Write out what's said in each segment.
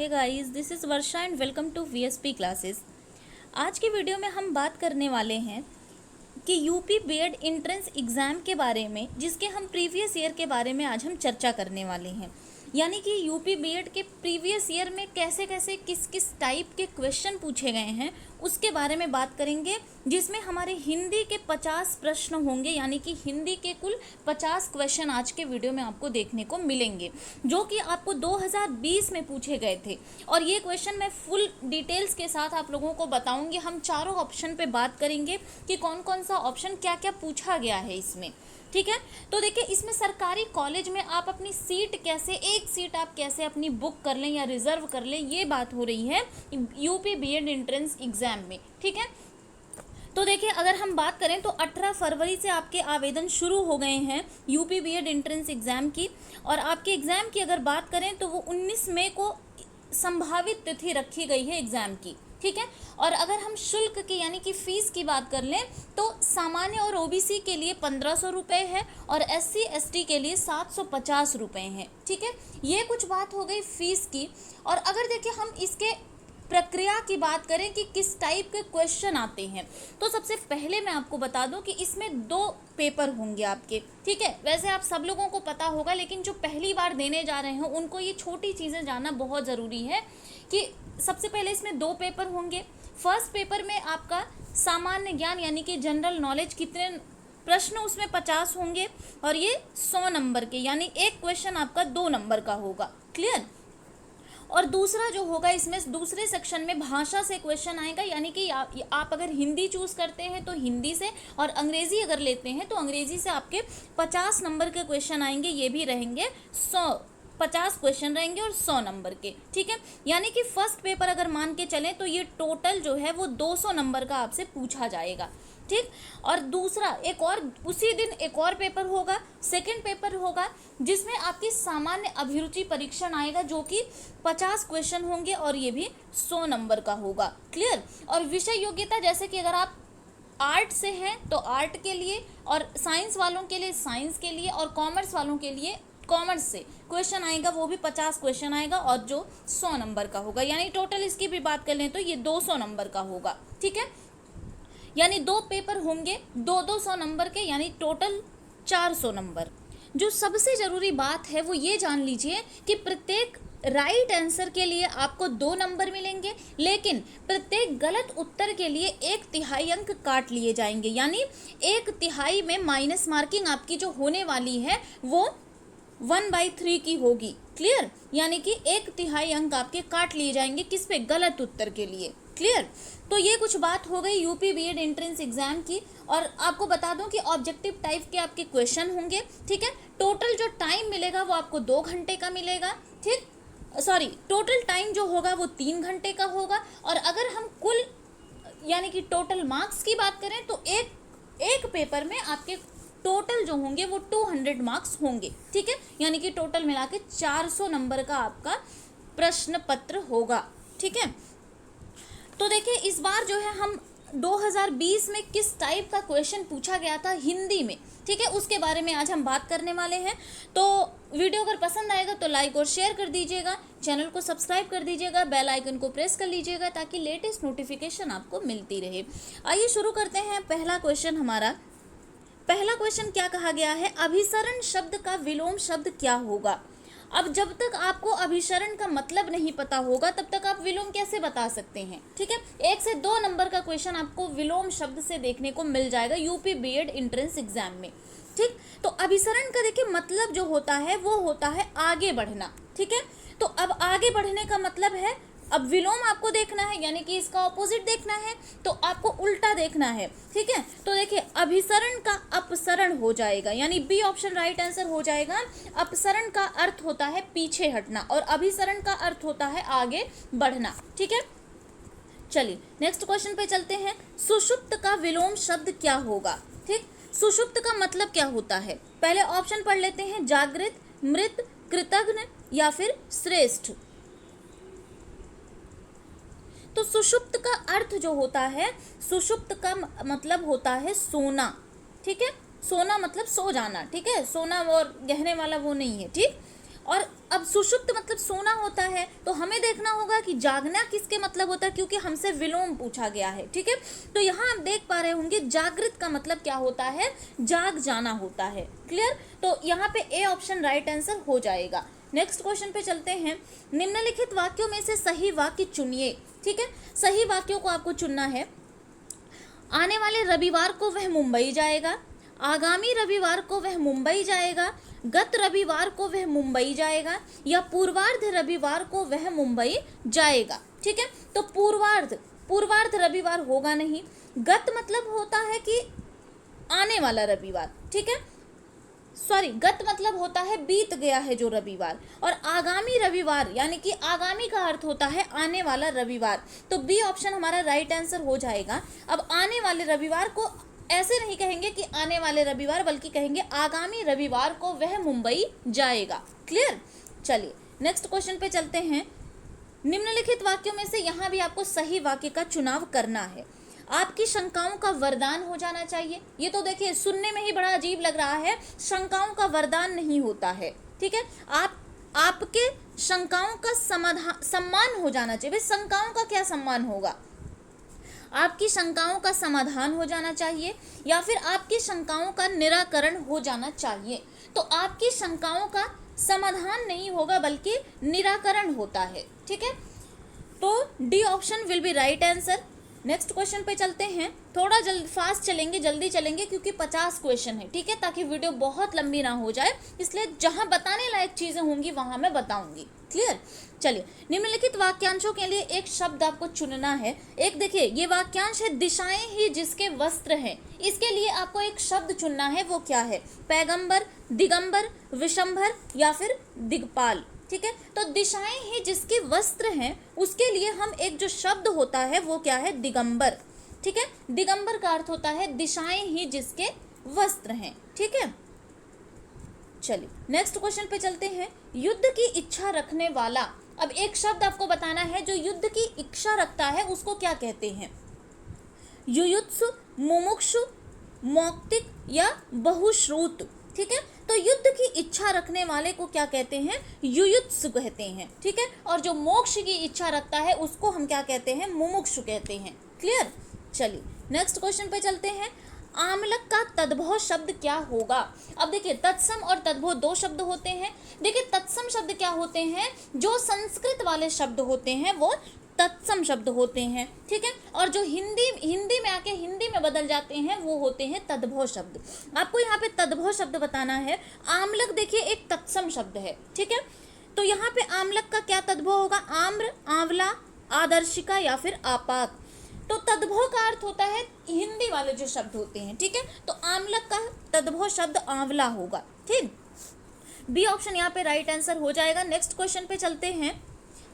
Hey guys, this is Varsha and welcome to VSP classes. आज की video में हम बात करने वाले हैं कि यूपी बीएड एंट्रेंस एग्ज़ाम के बारे में, जिसके हम प्रीवियस ईयर के बारे में आज हम चर्चा करने वाले हैं। यानी कि यूपी बीएड के प्रीवियस ईयर में कैसे कैसे किस किस टाइप के क्वेश्चन पूछे गए हैं उसके बारे में बात करेंगे, जिसमें हमारे हिंदी के 50 प्रश्न होंगे। यानी कि हिंदी के कुल 50 क्वेश्चन आज के वीडियो में आपको देखने को मिलेंगे, जो कि आपको 2020 में पूछे गए थे। और ये क्वेश्चन मैं फुल डिटेल्स के साथ आप लोगों को बताऊंगी। हम चारों ऑप्शन पे बात करेंगे कि कौन कौन सा ऑप्शन क्या क्या पूछा गया है इसमें। ठीक है, तो देखिए, इसमें सरकारी कॉलेज में आप अपनी सीट कैसे, एक सीट आप कैसे अपनी बुक कर लें या रिजर्व कर लें, ये बात हो रही है यूपी बीएड एंट्रेंस एग्जाम में। ठीक है, तो देखिए, अगर हम बात करें तो 18 फरवरी से आपके आवेदन शुरू हो गए हैं यूपी बीएड एंट्रेंस एग्जाम की। और आपके एग्जाम की अगर बात करें तो वो 19 मई को संभावित तिथि रखी गई है एग्जाम की। ठीक है, और अगर हम शुल्क की यानी कि फीस की बात कर लें तो सामान्य और ओबीसी के लिए 1500 रुपये है और एससी एसटी के लिए 750 रुपये हैं। ठीक है, ये कुछ बात हो गई फीस की। और अगर देखिए हम इसके प्रक्रिया की बात करें कि किस टाइप के क्वेश्चन आते हैं, तो सबसे पहले मैं आपको बता दूं कि इसमें 2 पेपर होंगे आपके। ठीक है, वैसे आप सब लोगों को पता होगा, लेकिन जो पहली बार देने जा रहे हैं उनको ये छोटी चीज़ें जानना बहुत ज़रूरी है कि सबसे पहले इसमें 2 पेपर होंगे। फर्स्ट पेपर में आपका सामान्य ज्ञान यानी कि जनरल नॉलेज, कितने प्रश्न उसमें 50 होंगे और ये 100 नंबर के, यानी एक क्वेश्चन आपका 2 नंबर का होगा। क्लियर। और दूसरा जो होगा, इसमें दूसरे सेक्शन में भाषा से क्वेश्चन आएगा। यानी कि आप अगर हिंदी चूज़ करते हैं तो हिंदी से, और अंग्रेज़ी अगर लेते हैं तो अंग्रेज़ी से आपके 50 नंबर के क्वेश्चन आएंगे। ये भी रहेंगे 50 क्वेश्चन रहेंगे और 100 नंबर के। ठीक है, यानी कि फर्स्ट पेपर अगर मान के चलें तो ये टोटल जो है वो 200 नंबर का आपसे पूछा जाएगा। ठीक, और दूसरा एक और उसी दिन एक और पेपर होगा, सेकंड पेपर होगा, जिसमें आपकी सामान्य अभिरुचि परीक्षण आएगा, जो कि 50 क्वेश्चन होंगे और ये भी 100 नंबर का होगा। क्लियर। और विषय योग्यता, जैसे कि अगर आप आर्ट से हैं तो आर्ट के लिए, और साइंस वालों के लिए साइंस के लिए, और कॉमर्स वालों के लिए कॉमर्स से क्वेश्चन आएगा, वो भी 50 क्वेश्चन आएगा और जो 100 नंबर का होगा। यानी टोटल इसकी भी बात कर लें तो ये 200 नंबर का होगा। ठीक है, यानी 2 पेपर होंगे 200 नंबर के, यानी टोटल 400 नंबर। जो सबसे ज़रूरी बात है वो ये जान लीजिए कि प्रत्येक राइट आंसर के लिए आपको 2 नंबर मिलेंगे, लेकिन प्रत्येक गलत उत्तर के लिए 1/3 अंक काट लिए जाएंगे। यानी 1/3 में माइनस मार्किंग आपकी जो होने वाली है वो 1/3 की होगी। क्लियर, यानी कि 1/3 अंक आपके काट लिए जाएंगे, किस पे, गलत उत्तर के लिए। क्लियर। तो ये कुछ बात हो गई यूपी बीएड एंट्रेंस एग्जाम की। और आपको बता दूं कि ऑब्जेक्टिव टाइप के आपके क्वेश्चन होंगे। ठीक है, टोटल जो टाइम मिलेगा वो आपको 2 घंटे का मिलेगा। ठीक, सॉरी, टोटल टाइम जो होगा वो 3 घंटे का होगा। और अगर हम कुल यानी कि टोटल मार्क्स की बात करें तो एक पेपर में आपके टोटल जो होंगे वो 200 मार्क्स होंगे। ठीक है, यानी कि टोटल मिला के 400 नंबर का आपका प्रश्न पत्र होगा। ठीक है, तो देखिए, इस बार जो है हम 2020 में किस टाइप का क्वेश्चन पूछा गया था हिंदी में, ठीक है, उसके बारे में आज हम बात करने वाले हैं। तो वीडियो अगर पसंद आएगा तो लाइक और शेयर कर दीजिएगा, चैनल को सब्सक्राइब कर दीजिएगा, बेल आइकन को प्रेस कर लीजिएगा ताकि लेटेस्ट नोटिफिकेशन आपको मिलती रहे। आइए शुरू करते हैं। पहला क्वेश्चन हमारा, पहला क्वेश्चन क्या कहा गया है, अभिसरण शब्द का विलोम शब्द क्या होगा। अब जब तक आपको अभिसरण का मतलब नहीं पता होगा तब तक आप विलोम कैसे बता सकते हैं। ठीक है, 1 से 2 नंबर का क्वेश्चन आपको विलोम शब्द से देखने को मिल जाएगा यूपी बीएड एंट्रेंस एग्जाम में। ठीक, तो अभिसरण का देखिए मतलब जो होता है वो होता है आगे बढ़ना। ठीक है, तो अब आगे बढ़ने का मतलब है, अब विलोम आपको देखना है यानी कि इसका ऑपोजिट देखना है, तो आपको उल्टा देखना है। ठीक है, तो देखिए, अभिसरण का अपसरण हो जाएगा, यानी बी ऑप्शन राइट आंसर हो जाएगा। अपसरण का अर्थ होता है पीछे हटना और अभिसरण का अर्थ होता है आगे बढ़ना। ठीक है, चलिए नेक्स्ट क्वेश्चन पे चलते हैं। सुषुप्त का विलोम शब्द क्या होगा। ठीक, सुषुप्त का मतलब क्या होता है, पहले ऑप्शन पढ़ लेते हैं, जागृत, मृत, कृतघ्न या फिर श्रेष्ठ। तो सुषुप्त का अर्थ जो होता है, सुषुप्त का मतलब होता है सोना। ठीक है, सोना मतलब सो जाना। ठीक है, सोना और गहने वाला वो नहीं है। ठीक, और अब सुषुप्त मतलब सोना होता है, तो हमें देखना होगा कि जागना किसके मतलब होता है, क्योंकि हमसे विलोम पूछा गया है, ठीक है। तो यहाँ आप देख पा रहे होंगे जागृत का मतलब क्या होता है, जाग जाना होता है। क्लियर, तो यहाँ पे ए ऑप्शन राइट आंसर हो जाएगा। नेक्स्ट क्वेश्चन पे चलते हैं। निम्नलिखित वाक्यों में से सही वाक्य चुनिए, ठीक है। सही वाक्यों को आपको चुनना है। आने वाले रविवार को वह मुंबई जाएगा, आगामी रविवार को वह मुंबई जाएगा, गत रविवार को वह मुंबई जाएगा, या पूर्वार्ध रविवार को वह मुंबई जाएगा, ठीक है। तो पूर्वार्ध रविवार होगा नहीं। गत मतलब होता है कि आने वाला रविवार, ठीक है। सॉरी, गत मतलब होता है बीत गया है जो रविवार, और आगामी रविवार यानी कि आगामी का अर्थ होता है आने वाला रविवार। तो बी ऑप्शन हमारा राइट आंसर हो जाएगा। अब आने वाले रविवार को ऐसे नहीं कहेंगे कि आने वाले रविवार, बल्कि कहेंगे आगामी रविवार को वह मुंबई जाएगा। क्लियर, चलिए नेक्स्ट क्वेश्चन पे चलते हैं। निम्नलिखित वाक्यों में से यहाँ भी आपको सही वाक्य का चुनाव करना है। आपकी शंकाओं का वरदान हो जाना चाहिए। ये तो देखिए सुनने में ही बड़ा अजीब लग रहा है, शंकाओं का वरदान नहीं होता है, ठीक है। आपके शंकाओं का सम्मान हो जाना चाहिए। भाई शंकाओं का क्या सम्मान होगा, आपकी शंकाओं का समाधान हो जाना चाहिए, या फिर आपकी शंकाओं का निराकरण हो जाना चाहिए। तो आपकी शंकाओं का समाधान नहीं होगा बल्कि निराकरण होता है, ठीक है। तो D option will be right answer. Next question पे चलते हैं। थोड़ा फास्ट चलेंगे, जल्दी चलेंगे, क्योंकि 50 क्वेश्चन है, ठीक है, ताकि वीडियो बहुत लंबी ना हो जाए, इसलिए जहां बताने लायक चीजें होंगी वहां मैं बताऊंगी। क्लियर, चलिए निम्नलिखित वाक्यांशों के लिए एक शब्द आपको चुनना है। एक देखिए ये वाक्यांश है, दिशाएं ही जिसके वस्त्र हैं। इसके लिए आपको एक शब्द चुनना है, वो क्या है, पैगंबर, दिगंबर, विशंभर या फिर दिगपाल, ठीक है। तो दिशाएं ही जिसके वस्त्र हैं, उसके लिए हम एक जो शब्द होता है वो क्या है, दिगंबर, ठीक है। दिगंबर का अर्थ होता है दिशाएं ही जिसके वस्त्र हैं, ठीक है। चलिए नेक्स्ट क्वेश्चन पे चलते हैं। युद्ध की इच्छा रखने वाला, अब एक शब्द आपको बताना है, जो युद्ध की इच्छा रखता है उसको क्या कहते हैं, युयुत्सु, मुमुक्षु, मौक्तिक या बहुश्रुत, ठीक है। तो युद्ध की इच्छा रखने वाले को क्या कहते हैं, युयुत्सु कहते हैं, ठीक है। और जो मोक्ष की इच्छा रखता है उसको हम क्या कहते हैं, मुमुक्षु कहते हैं। क्लियर, चलिए नेक्स्ट क्वेश्चन पे चलते हैं। आमलक का तद्भव शब्द क्या होगा। अब देखिए तत्सम और तद्भव दो शब्द होते हैं। देखिए तत्सम शब्द क्या होते हैं, जो संस्कृत वाले शब्द होते हैं वो तत्सम शब्द होते हैं, ठीक है। और जो हिंदी में आके हिंदी में बदल जाते हैं वो होते हैं तद्भव शब्द। आपको यहाँ पे तद्भव शब्द बताना है। आमलक देखिए एक तत्सम शब्द है, ठीक है। तो यहाँ पे आमलक का क्या तद्भव होगा, आम्र, आंवला, आदर्शिका या फिर आपाक। तो तद्भव का अर्थ होता है हिंदी वाले जो शब्द होते हैं, ठीक है। तो आमलक का तद्भव शब्द आंवला होगा, ठीक। बी ऑप्शन यहाँ पे राइट आंसर हो जाएगा। नेक्स्ट क्वेश्चन पे चलते हैं।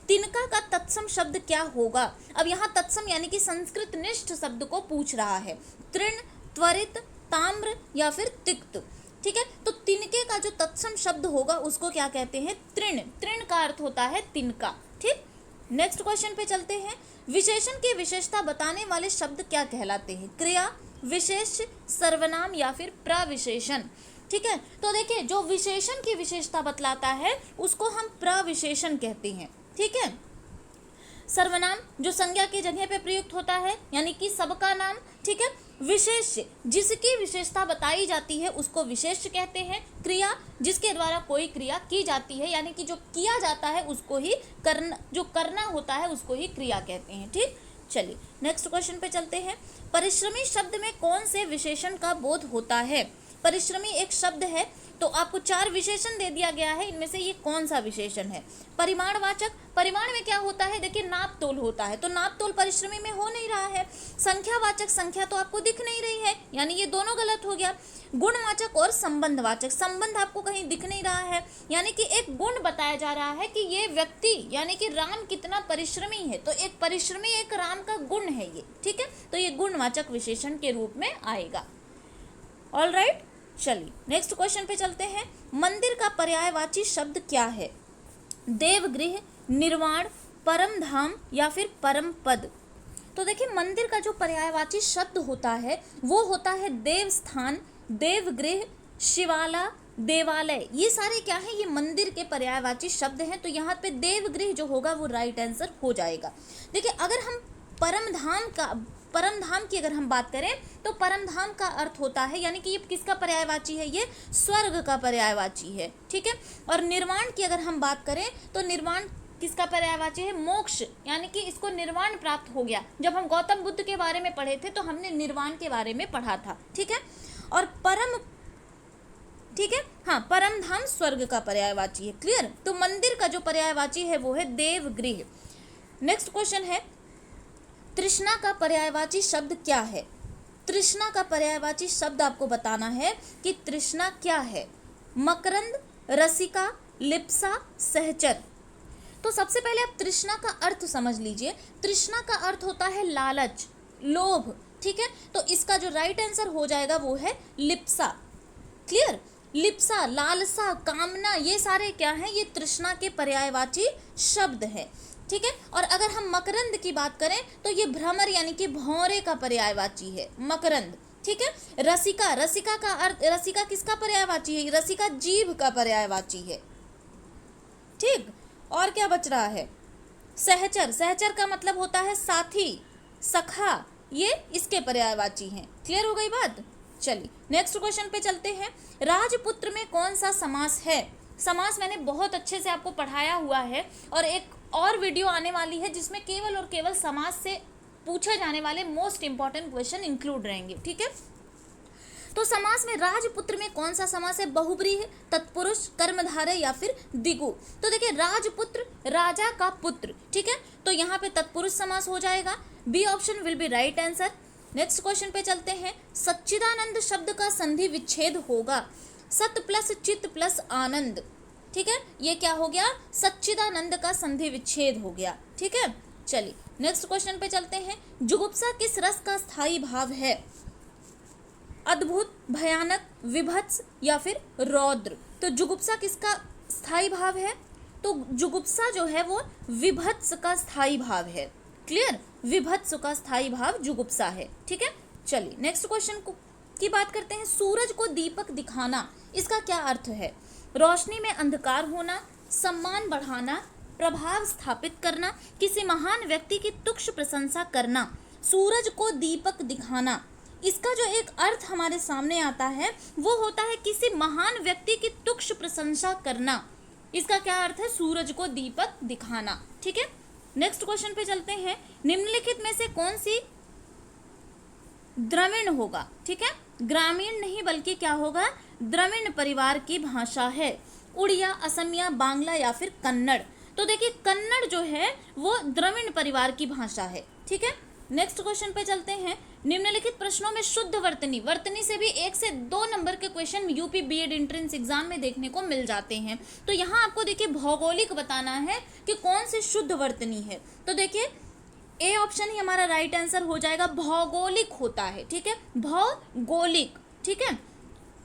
तिनका का तत्सम शब्द क्या होगा। अब यहाँ तत्सम यानी कि संस्कृत निष्ठ शब्द को पूछ रहा है। तृण, त्वरित, ताम्र या फिर तिक्त, ठीक है। तो तिनके का जो तत्सम शब्द होगा उसको क्या कहते हैं, तृण। तृण का अर्थ होता है तिनका, ठीक। नेक्स्ट क्वेश्चन पे चलते हैं। विशेषण की विशेषता बताने वाले शब्द क्या कहलाते हैं, क्रिया, विशेष, सर्वनाम या फिर प्रविशेषण, ठीक है। तो देखिए जो विशेषण की विशेषता बतलाता है उसको हम प्रविशेषण कहते हैं, ठीक है। सर्वनाम जो संज्ञा की जगह पे प्रयुक्त होता है, यानी कि सबका नाम, ठीक है। विशेष जिसकी विशेषता बताई जाती है उसको विशेष कहते हैं। क्रिया जिसके द्वारा कोई क्रिया की जाती है, यानी कि जो किया जाता है उसको ही जो करना होता है उसको ही क्रिया कहते हैं, ठीक। चलिए नेक्स्ट क्वेश्चन पे चलते हैं। परिश्रमी शब्द में कौन से विशेषण का बोध होता है। परिश्रमी एक शब्द है, तो आपको 4 विशेषण दे दिया गया है, इनमें से ये कौन सा विशेषण है। परिमाणवाचक, परिमाण में क्या होता है, देखिए नाप तोल होता है, तो नाप तोल परिश्रमी में हो नहीं रहा है। संख्यावाचक, संख्या तो आपको दिख नहीं रही है, यानी ये दोनों गलत हो गया। गुणवाचक और संबंधवाचक, संबंध आपको कहीं दिख नहीं रहा है, यानी कि एक गुण बताया जा रहा है कि ये व्यक्ति यानी कि राम कितना परिश्रमी है, तो एक परिश्रमी एक राम का गुण है ये, ठीक है। तो ये गुणवाचक विशेषण के रूप में आएगा। ऑल राइट, चलिए नेक्स्ट क्वेश्चन पे चलते हैं। मंदिर का पर्यायवाची शब्द क्या है, देवगृह, निर्वाण, परम धाम या फिर परम पद। तो देखिए मंदिर का जो पर्यायवाची शब्द होता है वो होता है देव स्थान, देवगृह, शिवाला, देवालय, ये सारे क्या है, ये मंदिर के पर्यायवाची शब्द हैं। तो यहाँ पे देवगृह जो होगा वो राइट आंसर हो जाएगा। देखिए अगर हम परम धाम की अगर हम बात करें तो परम धाम का अर्थ होता है, यानी कि ये किसका पर्यायवाची है, ये स्वर्ग का पर्यायवाची है, ठीक है। और निर्वाण की अगर हम बात करें तो निर्वाण किसका पर्यायवाची है, मोक्ष, यानी कि इसको निर्वाण प्राप्त हो गया। जब हम गौतम बुद्ध के बारे में पढ़े थे तो हमने निर्वाण के बारे में पढ़ा था, ठीक है। और परम, ठीक है, हाँ, परम धाम स्वर्ग का पर्यायवाची है, क्लियर। तो मंदिर का जो पर्यायवाची है वो है देवगृह। नेक्स्ट क्वेश्चन है, तृष्णा का पर्यायवाची शब्द क्या है। तृष्णा का पर्यायवाची शब्द आपको बताना है कि तृष्णा क्या है। मकरंद, रसिका, लिप्सा, सहचर। तो सबसे पहले आप तृष्णा का अर्थ समझ लीजिए। तृष्णा का अर्थ होता है लालच, लोभ, ठीक है। तो इसका जो राइट आंसर हो जाएगा वो है लिप्सा, क्लियर। लिप्सा, लालसा, कामना, ये सारे क्या हैं, ये तृष्णा के पर्यायवाची शब्द है, ठीक है। और अगर हम मकरंद की बात करें तो ये भ्रमर यानी कि भौरे का पर्यायवाची है, मकरंद, ठीक है। रसिका, रसिका का अर्थ, रसिका किसका पर्यायवाची है, रसिका जीभ का पर्यायवाची है, ठीक। और क्या बच रहा है, सहचर, सहचर का मतलब होता है साथी, सखा, ये इसके पर्यायवाची हैं, क्लियर हो गई बात। चलिए नेक्स्ट क्वेश्चन पे चलते हैं। राजपुत्र में कौन सा समास है। समास मैंने बहुत अच्छे से आपको पढ़ाया हुआ है और एक और वीडियो आने वाली है जिसमें केवल और केवल समास से पूछे जाने वाले मोस्ट इंपॉर्टेंट क्वेश्चन इंक्लूड रहेंगे, ठीक है। तो समास में राजपुत्र में कौन सा समास है, बहुब्रीहि, तत्पुरुष, कर्मधारय या फिर द्विगु। तो देखिए राजपुत्र, राजा का पुत्र, ठीक है। तो यहाँ पे तत्पुरुष समास हो जाएगा, B option will be right answer. Next question पे चलते हैं। सच्चिदानंद शब्द का संधि विच्छेद होगा, सत प्लस चित प्लस आनंद, ठीक है। ये क्या हो गया, सच्चिदानंद का संधि विच्छेद हो गया, ठीक है। चलिए नेक्स्ट क्वेश्चन पे चलते हैं। जुगुप्सा किस रस का स्थायी भाव है, अद्भुत, भयानक, विभत्स या फिर रौद्र। तो जुगुप्सा किसका स्थायी भाव है, तो जुगुप्सा जो है वो विभत्स का स्थायी भाव है, क्लियर। विभत्स का स्थायी भाव जुगुप्सा है, ठीक है। चलिए नेक्स्ट क्वेश्चन की बात करते हैं। सूरज को दीपक दिखाना, इसका क्या अर्थ है, रोशनी में अंधकार होना, सम्मान बढ़ाना, प्रभाव स्थापित करना, किसी महान व्यक्ति की तुच्छ प्रशंसा करना। सूरज को दीपक दिखाना, इसका जो एक अर्थ हमारे सामने आता है वो होता है किसी महान व्यक्ति की तुच्छ प्रशंसा करना। इसका क्या अर्थ है, सूरज को दीपक दिखाना, ठीक है। नेक्स्ट क्वेश्चन पे चलते हैं। निम्नलिखित में से कौन सी द्रविड़ होगा, ठीक है। ग्रामीण नहीं बल्कि क्या होगा, द्रविड़ परिवार की भाषा है, उड़िया, असमिया, बांग्ला या फिर कन्नड़। तो देखिए कन्नड़ जो है वो द्रविड़ परिवार की भाषा है, ठीक है। नेक्स्ट क्वेश्चन पे चलते हैं। निम्नलिखित प्रश्नों में शुद्ध वर्तनी, वर्तनी से भी 1 से 2 नंबर के question UP BEd entrance exam में देखने को मिल जाते हैं। तो यहाँ आपको देखिए भौगोलिक बताना है कि कौन सी शुद्ध वर्तनी है। तो देखिए ए ऑप्शन ही हमारा राइट आंसर हो जाएगा, भौगोलिक होता है, ठीक है, भौगोलिक, ठीक है।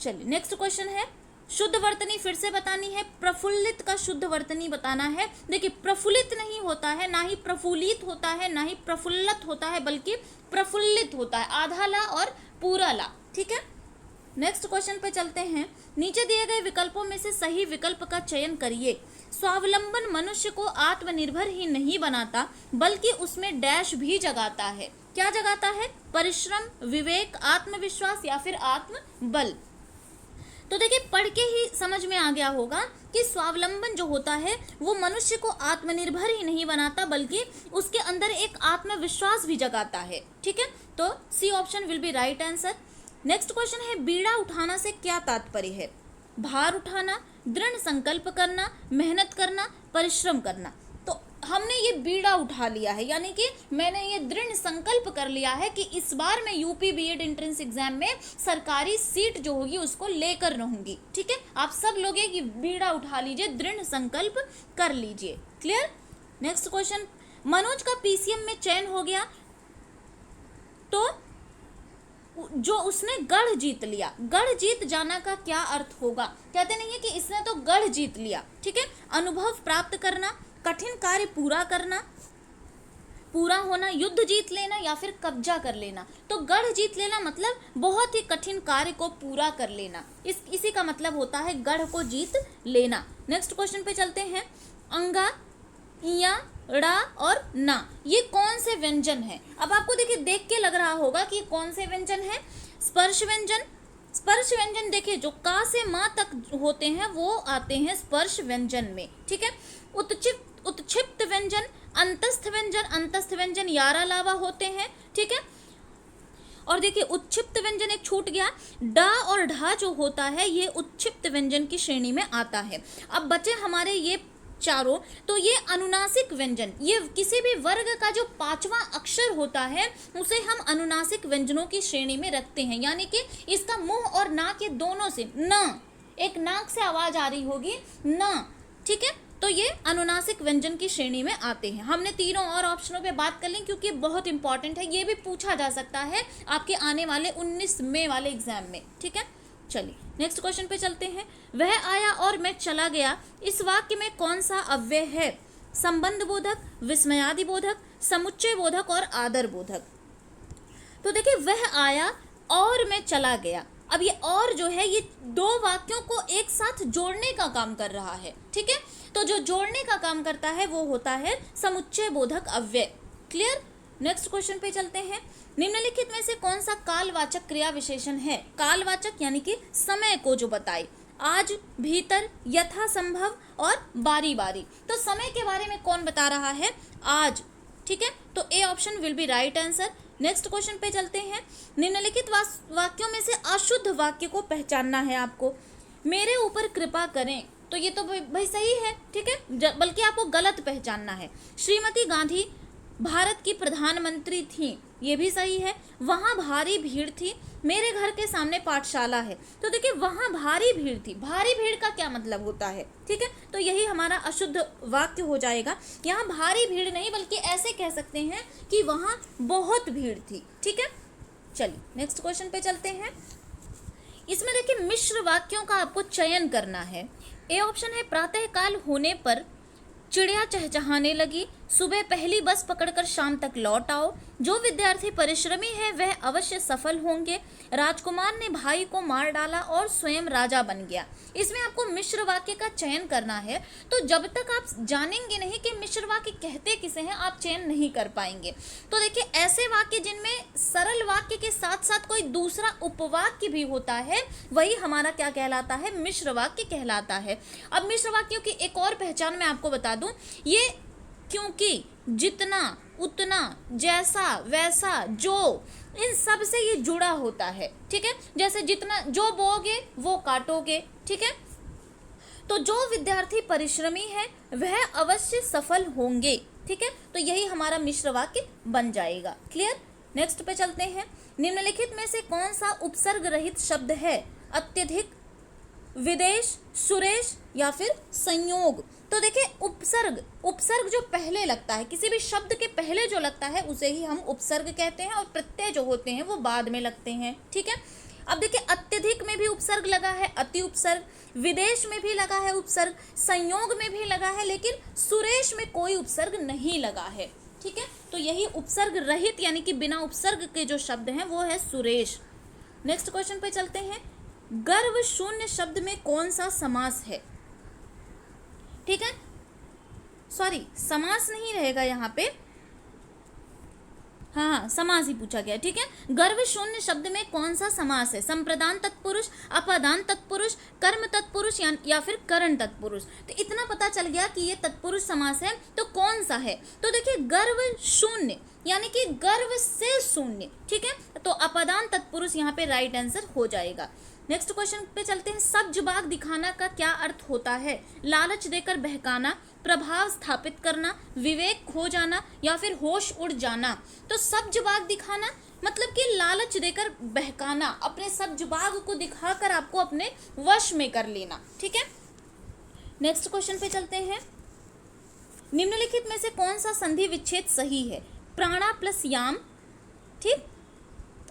चलिए नेक्स्ट क्वेश्चन है। शुद्ध वर्तनी फिर से बतानी है, प्रफुल्लित का शुद्ध वर्तनी बताना है। देखिए प्रफुल्लित नहीं होता है, ना ही प्रफुल्लित होता है, ना ही प्रफुल्लत होता है, बल्कि प्रफुल्लित होता है, आधा ला और पूरा ला, ठीक है। नेक्स्ट क्वेश्चन पे चलते हैं। नीचे दिए गए विकल्पों में से सही विकल्प का चयन करिए। स्वावलंबन मनुष्य को आत्मनिर्भर ही नहीं बनाता बल्कि उसमें डैश भी जगाता है। क्या जगाता है, परिश्रम, विवेक, आत्मविश्वास या फिर आत्मबल। तो देखिए पढ़ के ही समझ में आ गया होगा कि स्वावलंबन जो होता है वो मनुष्य को आत्मनिर्भर ही नहीं बनाता बल्कि उसके अंदर एक आत्मविश्वास भी जगाता है, ठीक है। तो C option will be right answer. Next question है, बीड़ा उठाना से क्या तात्पर्य है, भार उठाना, दृढ़ संकल्प करना, मेहनत करना, परिश्रम करना। तो हमने ये बीड़ा उठा लिया है, यानी कि मैंने ये दृढ़ संकल्प कर लिया है कि इस बार मैं यूपी बीएड एंट्रेंस एग्जाम में सरकारी सीट जो होगी उसको लेकर रहूंगी, ठीक है। आप सब लोग ये बीड़ा उठा लीजिए, दृढ़ संकल्प कर लीजिए, क्लियर। नेक्स्ट क्वेश्चन, मनोज का पीसीएम में चयन हो गया तो जो उसने गढ़ जीत लिया, गढ़ जीत जाना का क्या अर्थ होगा। कहते नहीं है कि इसने तो गढ़ जीत लिया, ठीक है। अनुभव प्राप्त करना, कठिन कार्य पूरा करना, पूरा होना, युद्ध जीत लेना या फिर कब्जा कर लेना। तो गढ़ जीत लेना मतलब बहुत ही कठिन कार्य को पूरा कर लेना, इसी का मतलब होता है गढ़ को जीत लेना। नेक्स्ट क्वेश्चन पे चलते हैं। अंगा, इया, ड़ा और ना, ये कौन से व्यंजन है? अब आपको देखिए, देख के लग रहा होगा कि ये कौन से व्यंजन है। स्पर्श व्यंजन। स्पर्श व्यंजन देखिए, जो का से माँ तक होते हैं वो आते हैं स्पर्श व्यंजन में, ठीक है। उत्क्षिप्त व्यंजन, अंतस्थ व्यंजन यारा लावा होते हैं, ठीक है। और देखिए, उत्क्षिप्त व्यंजन एक छूट गया, डा और ढा जो होता है ये उत्क्षिप्त व्यंजन की श्रेणी में आता है। अब बचे हमारे ये चारों, तो ये अनुनासिक व्यंजन, ये किसी भी वर्ग का जो 5वां अक्षर होता है उसे हम अनुनासिक व्यंजनों की श्रेणी में रखते हैं, यानी कि इसका मुंह और नाक ये दोनों से न, एक नाक से आवाज आ रही होगी न, ठीक है। तो ये अनुनासिक व्यंजन की श्रेणी में आते हैं। हमने तीनों और ऑप्शनों पे बात कर ली क्योंकि बहुत इंपॉर्टेंट है, ये भी पूछा जा सकता है आपके आने वाले 19 मई वाले एग्जाम में, ठीक है। चलिए नेक्स्ट क्वेश्चन पे चलते हैं। वह आया और मैं चला गया, इस वाक्य में कौन सा अव्यय है? संबंध बोधक, विस्मयादि बोधक, समुच्चय बोधक और आदर बोधक। तो देखिए, वह आया और मैं चला गया, अब ये और जो है ये दो वाक्यों को एक साथ जोड़ने का काम कर रहा है, ठीक है। तो जो जोड़ने का काम करता है वो होता है समुच्चय बोधक अव्यय। क्लियर। नेक्स्ट क्वेश्चन पे चलते हैं। निम्नलिखित में से कौन सा कालवाचक क्रिया विशेषण है? कालवाचक यानी कि समय को जो बताए, आज, भीतर, यथासंभव और बारी बारी। तो समय के बारे में कौन बता रहा है? आज, ठीक है। तो A option will be right answer. Next question पे चलते हैं। निम्नलिखित वाक्यों में से अशुद्ध वाक्य को पहचानना है आपको। मेरे ऊपर कृपा करें, तो ये तो भाई सही है, ठीक है, बल्कि आपको गलत पहचानना है। श्रीमती गांधी भारत की प्रधानमंत्री थी, ये भी सही है। वहाँ भारी भीड़ थी, मेरे घर के सामने पाठशाला है। तो देखिए, वहाँ भारी भीड़ थी, भारी भीड़ का क्या मतलब होता है, ठीक है। तो यही हमारा अशुद्ध वाक्य हो जाएगा। यहाँ भारी भीड़ नहीं, बल्कि ऐसे कह सकते हैं कि वहाँ बहुत भीड़ थी, ठीक है। चलिए नेक्स्ट क्वेश्चन पे चलते हैं। इसमें देखिए, मिश्र वाक्यों का आपको चयन करना है। ए ऑप्शन है, प्रातःकाल होने पर चिड़िया चहचहाने लगी, सुबह पहली बस पकड़कर शाम तक लौट आओ, जो विद्यार्थी परिश्रमी है वह अवश्य सफल होंगे, राजकुमार ने भाई को मार डाला और स्वयं राजा बन गया। इसमें आपको मिश्र वाक्य का चयन करना है। तो जब तक आप जानेंगे नहीं कि मिश्र वाक्य कहते किसे हैं, आप चयन नहीं कर पाएंगे। तो देखिए, ऐसे वाक्य जिनमें सरल वाक्य के साथ साथ कोई दूसरा उपवाक्य भी होता है, वही हमारा क्या कहलाता है? मिश्र वाक्य कहलाता है। अब मिश्र वाक्यों की एक और पहचान मैं आपको बता दूं, ये क्योंकि, जितना, उतना, जैसा, वैसा, जो, इन सब से ये जुड़ा होता है, ठीक है। जैसे जितना, जो बोगे वो काटोगे, ठीक है। तो जो विद्यार्थी परिश्रमी है वह अवश्य सफल होंगे, ठीक है। तो यही हमारा मिश्र वाक्य बन जाएगा। क्लियर। नेक्स्ट पे चलते हैं। निम्नलिखित में से कौन सा उपसर्ग रहित शब्द है? अत्यधिक, विदेश, सुरेश या फिर संयोग। तो देखिए, उपसर्ग जो पहले लगता है, किसी भी शब्द के पहले जो लगता है उसे ही हम उपसर्ग कहते हैं, और प्रत्यय जो होते हैं वो बाद में लगते हैं, ठीक है। अब देखिए, अत्यधिक में भी उपसर्ग लगा है, अति उपसर्ग, विदेश में भी लगा है उपसर्ग, संयोग में भी लगा है, लेकिन सुरेश में कोई उपसर्ग नहीं लगा है, ठीक है। तो यही उपसर्ग रहित यानी कि बिना उपसर्ग के जो शब्द हैं वो है सुरेश। नेक्स्ट क्वेश्चन पे चलते हैं। गर्व शून्य शब्द में कौन सा समास है? ठीक है, सॉरी, समास नहीं रहेगा यहाँ पे, हाँ समास ही पूछा गया, ठीक है। गर्व शून्य शब्द में कौन सा समास है? संप्रदान तत्पुरुष, अपादान तत्पुरुष, कर्म तत्पुरुष या फिर करण तत्पुरुष। तो इतना पता चल गया कि ये तत्पुरुष समास है, तो कौन सा है? तो देखिए, गर्व शून्य यानी कि गर्व से शून्य, ठीक है। तो अपादान तत्पुरुष यहाँ पे राइट आंसर हो जाएगा। नेक्स्ट क्वेश्चन पे चलते हैं। सब्जबाग दिखाना का क्या अर्थ होता है? लालच देकर बहकाना, प्रभाव स्थापित करना, विवेक खो जाना या फिर होश उड़ जाना। तो सब्जबाग दिखाना मतलब कि लालच देकर बहकाना, अपने सब्जबाग को दिखाकर आपको अपने वश में कर लेना, ठीक है। नेक्स्ट क्वेश्चन पे चलते हैं। निम्नलिखित में से कौन सा संधि विच्छेद सही है? प्राणा प्लस याम, ठीक,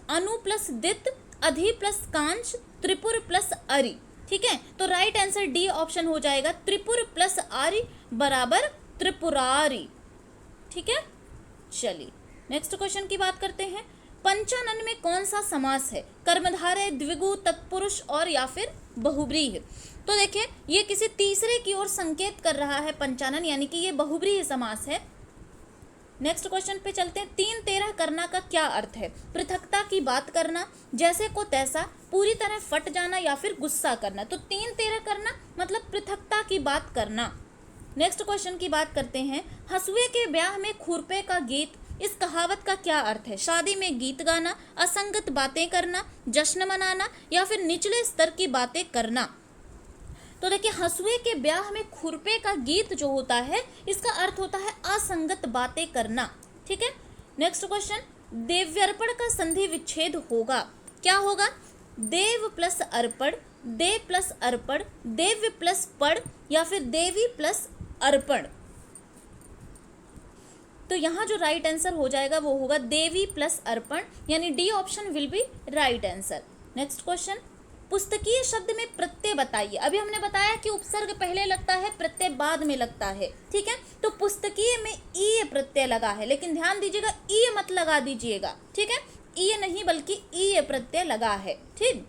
अनु प्लस दित, अधि प्लस कांच, त्रिपुर प्लस अरि, ठीक है। तो राइट आंसर डी ऑप्शन हो जाएगा, त्रिपुर प्लस आरि बराबर त्रिपुरारी, ठीक है। चलिए नेक्स्ट क्वेश्चन की बात करते हैं। पंचानन में कौन सा समास है? कर्मधारय, द्विगु, तत्पुरुष और या फिर बहुब्रीहि। तो देखिए ये किसी तीसरे की ओर संकेत कर रहा है पंचानन, यानी कि ये बहुब्रीहि समास है। नेक्स्ट क्वेश्चन पे चलते हैं। 3-13 करना का क्या अर्थ है? पृथकता की बात करना, जैसे को तैसा, पूरी तरह फट जाना या फिर गुस्सा करना। तो 3-13 करना मतलब पृथकता की बात करना। नेक्स्ट क्वेश्चन की बात करते हैं। हंसुए के ब्याह में खुरपे का गीत, इस कहावत का क्या अर्थ है? शादी में गीत गाना, असंगत बातें करना, जश्न मनाना या फिर निचले स्तर की बातें करना। तो देखिए हंसुए के ब्याह में खुरपे का गीत जो होता है इसका अर्थ होता है असंगत बातें करना। ठीक है। Next question. देव्यर्पण का संधि विच्छेद होगा, क्या होगा? देव प्लस अर्पण, दे प्लस अर्पण, देव्य प्लस पड़ या फिर देवी प्लस अर्पण। तो यहाँ जो राइट आंसर हो जाएगा वो होगा देवी प्लस अर्पण, यानी D option will be right answer. Next question. पुस्तकीय शब्द में प्रत्यय बताइए। अभी हमने बताया कि उपसर्ग पहले लगता है, प्रत्यय बाद में लगता है। ठीक है। तो पुस्तकीय में ई प्रत्यय लगा है, लेकिन ध्यान दीजिएगा ई मत लगा दीजिएगा। ठीक है। ई नहीं बल्कि ई प्रत्यय लगा है। ठीक।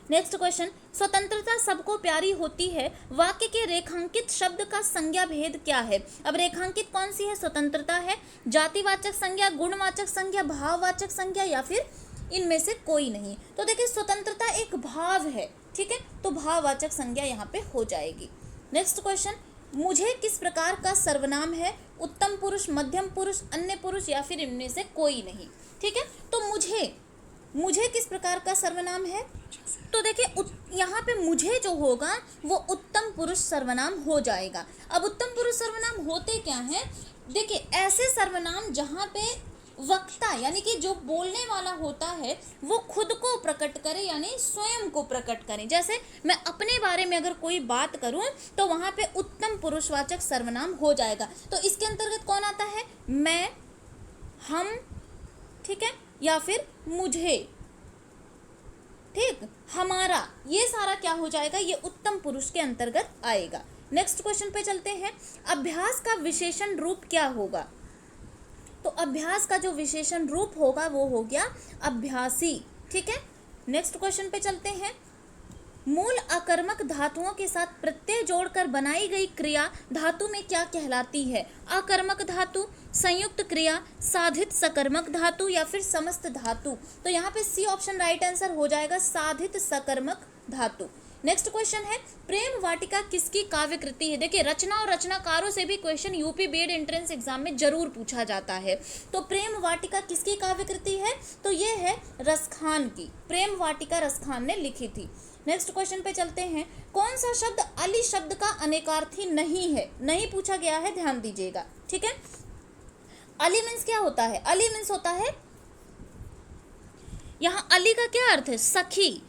Next question. स्वतंत्रता सबको प्यारी होती है, वाक्य के रेखांकित शब्द का संज्ञा भेद क्या है? अब रेखांकित कौन सी है? स्वतंत्रता है। जातिवाचक संज्ञा, गुणवाचक संज्ञा, भाववाचक संज्ञा या फिर इनमें से कोई नहीं। तो देखिए स्वतंत्रता एक भाव है। ठीक है। तो भाववाचक संज्ञा यहाँ पे हो जाएगी। Next question. मुझे किस प्रकार का सर्वनाम है? उत्तम पुरुष, मध्यम पुरुष, अन्य पुरुष या फिर इनमें से कोई नहीं। ठीक है। तो मुझे किस प्रकार का सर्वनाम है? तो देखिए यहाँ पे मुझे जो होगा वो उत्तम पुरुष सर्वनाम हो जाएगा। अब उत्तम पुरुष सर्वनाम होते क्या हैं? देखिए ऐसे सर्वनाम जहाँ पे वक्ता यानी कि जो बोलने वाला होता है वो खुद को प्रकट करे, यानी स्वयं को प्रकट करे। जैसे मैं अपने बारे में अगर कोई बात करूं तो वहां पे उत्तम पुरुषवाचक सर्वनाम हो जाएगा। तो इसके अंतर्गत कौन आता है? मैं, हम, ठीक है, या फिर मुझे, ठीक, हमारा, ये सारा क्या हो जाएगा? ये उत्तम पुरुष के अंतर्गत आएगा। नेक्स्ट क्वेश्चन पे चलते हैं। अभ्यास का विशेषण रूप क्या होगा? तो अभ्यास का जो विशेषण रूप होगा वो हो गया अभ्यासी। ठीक है। नेक्स्ट क्वेश्चन पे चलते हैं। मूल अकर्मक धातुओं के साथ प्रत्यय जोड़कर बनाई गई क्रिया धातु में क्या कहलाती है? अकर्मक धातु, संयुक्त क्रिया, साधित सकर्मक धातु या फिर समस्त धातु। तो यहाँ पे सी ऑप्शन राइट आंसर हो जाएगा, साधित सकर्मक धातु। नेक्स्ट क्वेश्चन है। प्रेम वाटिका किसकी काव्य कृति है? देखिए रचना और रचनाकारों से भी question UP BEd entrance exam में जरूर पूछा जाता है। तो प्रेम वाटिका किसकी काव्य कृति है? तो ये है रसखान की। प्रेम वाटिका रसखान ने लिखी थी। नेक्स्ट क्वेश्चन पे चलते हैं। कौन सा शब्द अली शब्द का अनेकार्थी नहीं है? नहीं पूछा गया है, ध्यान दीजिएगा। ठीक है। अली मीन्स क्या होता है? अली मीन्स होता है, यहाँ अली का क्या अर्थ है? सखी,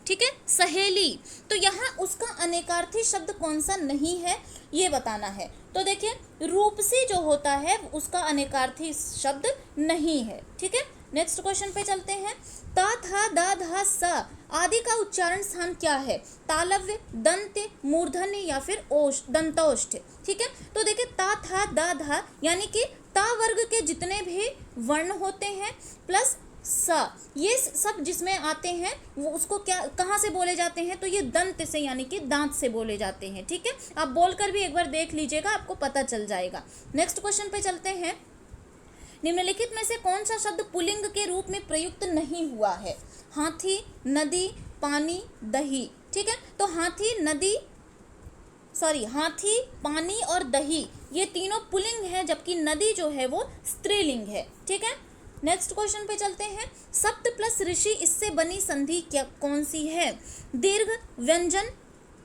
ठीक है, सहेली। तो यहाँ उसका अनेकार्थी शब्द कौन सा नहीं है ये बताना है। तो देखिए रूपसी जो होता है उसका अनेकार्थी शब्द नहीं है। ठीक है। नेक्स्ट क्वेश्चन पे चलते हैं। ता, था, दा, धा, सा आदि का उच्चारण स्थान क्या है? तालव्य, दंत्य, मूर्धन्य या फिर दंतोष्ठ। ठीक है। तो देखिए ता, था, दा, धा यानी कि ता वर्ग के जितने भी वर्ण होते हैं प्लस सा, ये सब जिसमें आते हैं वो उसको क्या कहाँ से बोले जाते हैं? तो ये दंत से यानी कि दांत से बोले जाते हैं। ठीक है। आप बोलकर भी एक बार देख लीजिएगा, आपको पता चल जाएगा। नेक्स्ट क्वेश्चन पे चलते हैं। निम्नलिखित में से कौन सा शब्द पुल्लिंग के रूप में प्रयुक्त नहीं हुआ है? हाथी, नदी, पानी, दही। ठीक है। तो हाथी, पानी और दही ये तीनों पुल्लिंग है, जबकि नदी जो है वो स्त्रीलिंग है। ठीक है। नेक्स्ट क्वेश्चन पे चलते हैं। सप्त प्लस ऋषि इससे बनी संधि क्या कौन सी है? दीर्घ, व्यंजन,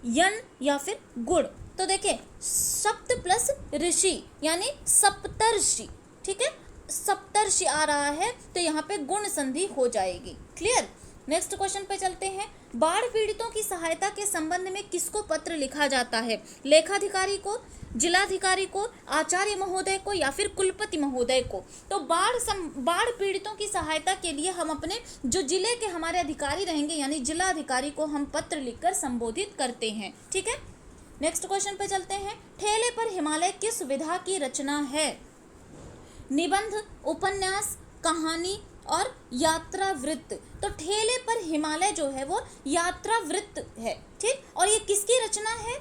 यन या फिर गुण। तो देखिए सप्त प्लस ऋषि यानी सप्तर्षि। ठीक है। सप्तर्षि आ रहा है तो यहाँ पे गुण संधि हो जाएगी। क्लियर। नेक्स्ट क्वेश्चन पे चलते हैं। बाढ़ पीड़ितों की सहायता के संबंध में किसको पत्र लिखा जाता है? लेखाधिकारी को, जिलाधिकारी को, आचार्य महोदय को या फिर कुलपति महोदय को। तो बाढ़ पीड़ितों की सहायता के लिए हम अपने जो जिले के हमारे अधिकारी रहेंगे यानी जिलाधिकारी को हम पत्र लिखकर संबोधित करते हैं। ठीक है। नेक्स्ट क्वेश्चन पे चलते हैं। ठेले पर हिमालय किस विधा की रचना है? निबंध, उपन्यास, कहानी और यात्रा वृत्त। तो ठेले पर हिमालय जो है वो यात्रा वृत्त है, ठीक। और ये किसकी रचना है?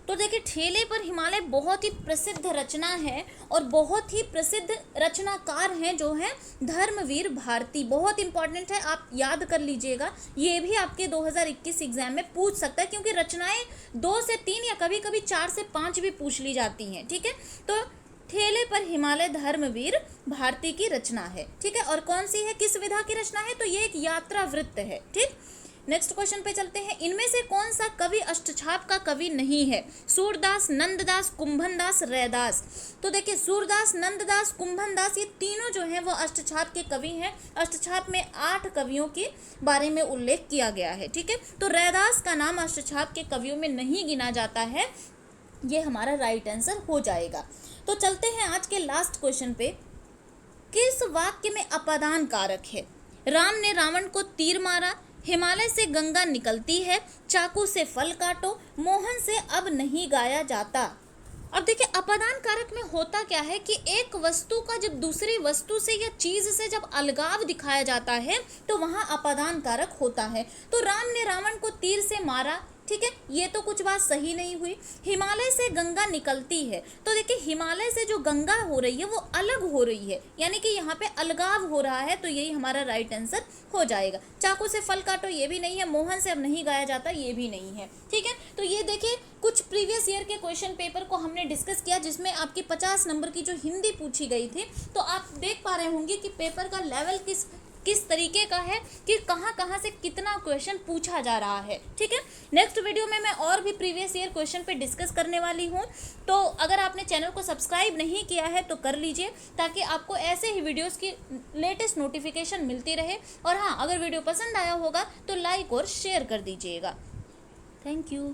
तो देखिए, ठेले पर हिमालय बहुत ही प्रसिद्ध रचना है और बहुत ही प्रसिद्ध रचनाकार हैं जो हैं धर्मवीर भारती। बहुत इंपॉर्टेंट है, आप याद कर लीजिएगा, ये भी आपके 2021 एग्जाम में पूछ सकता है, क्योंकि रचनाएं 2 से 3 या कभी कभी 4 से 5 भी पूछ ली जाती हैं, ठीक है। तो ठेले पर हिमालय धर्मवीर भारती की रचना है, ठीक है। और कौन सी है, किस विधा की रचना है? तो ये एक यात्रा वृत्त है, ठीक। नेक्स्ट क्वेश्चन पे चलते हैं। इनमें से कौन सा कवि अष्टछाप का कवि नहीं है? सूरदास, नंददास, कुंभनदास, रैदास। तो देखिए, सूरदास, नंददास, कुंभनदास, ये तीनों जो हैं वो अष्टछाप के कवि हैं। अष्टछाप में 8 कवियों के बारे में उल्लेख किया गया है, ठीक है। तो रैदास का नाम अष्टछाप के कवियों में नहीं गिना जाता है, ये हमारा राइट आंसर हो जाएगा। तो चलते हैं आज के लास्ट क्वेश्चन पे। किस वाक्य में अपादान कारक है? राम ने रावण को तीर मारा, हिमालय से गंगा निकलती है, चाकू से फल काटो, मोहन से अब नहीं गाया जाता। अब देखिए, अपादान कारक में होता क्या है कि एक वस्तु का जब दूसरी वस्तु से या चीज से जब अलगाव दिखाया जाता है तो वहां अपादान कारक होता है। तो राम ने रावण को तीर से मारा, ठीक है, ये तो कुछ बात सही नहीं हुई। हिमालय से गंगा निकलती है, तो देखिए हिमालय से जो गंगा हो रही है वो अलग हो रही है, यानी कि यहाँ पे अलगाव हो रहा है, तो यही हमारा राइट आंसर हो जाएगा। चाकू से फल काटो, ये भी नहीं है। मोहन से अब नहीं गाया जाता, ये भी नहीं है, ठीक है। तो ये देखिए, कुछ प्रीवियस ईयर के क्वेश्चन पेपर को हमने डिस्कस किया, जिसमें आपकी 50 नंबर की जो हिंदी पूछी गई थी। तो आप देख पा रहे होंगे कि पेपर का लेवल किस तरीके का है, कि कहाँ से कितना क्वेश्चन पूछा जा रहा है, ठीक है। नेक्स्ट वीडियो में मैं और भी प्रीवियस ईयर क्वेश्चन पे डिस्कस करने वाली हूँ। तो अगर आपने चैनल को सब्सक्राइब नहीं किया है तो कर लीजिए, ताकि आपको ऐसे ही वीडियोस की लेटेस्ट नोटिफिकेशन मिलती रहे। और हाँ, अगर वीडियो पसंद आया होगा तो लाइक और शेयर कर दीजिएगा। Thank you.